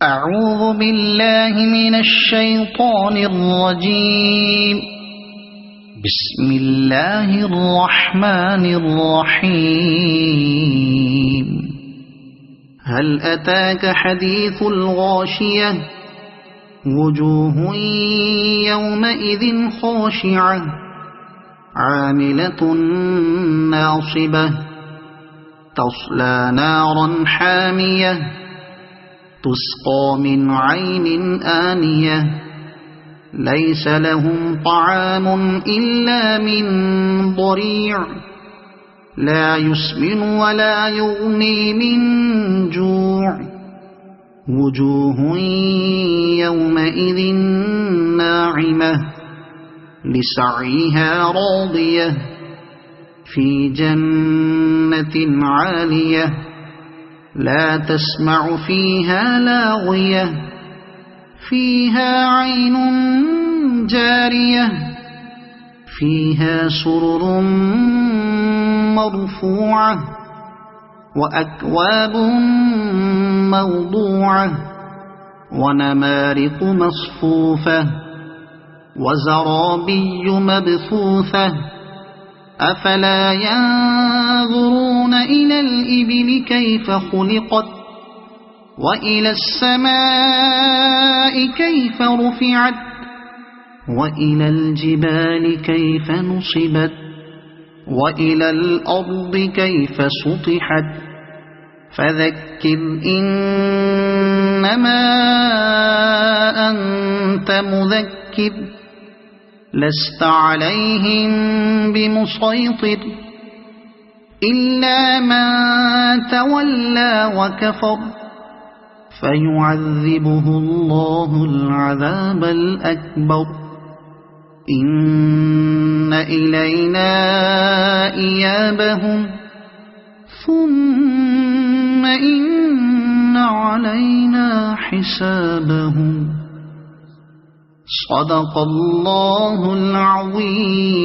أعوذ بالله من الشيطان الرجيم. بسم الله الرحمن الرحيم. هل أتاك حديث الغاشية؟ وجوه يومئذ خاشعة عاملة ناصبة تصلى نارا حامية تسقى من عين آنية ليس لهم طعام إلا من ضريع لا يسمن ولا يغني من جوع. وجوه يومئذ ناعمة لسعيها راضية في جنة عالية لا تسمع فيها لاغية فيها عين جارية فيها سرر مرفوعة وأكواب موضوعة ونمارق مصفوفة وزرابي مبثوثة أفلا ينظرون إلى الإبل كيف خلقت وإلى السماء كيف رفعت وإلى الجبال كيف نصبت وإلى الأرض كيف سطحت. فذكر إنما أنت مذكر لست عليهم بمسيطر إلا من تولى وكفر فيعذبه الله العذاب الأكبر. إن إلينا إيابهم ثم إن علينا حسابهم. صدق الله العظيم.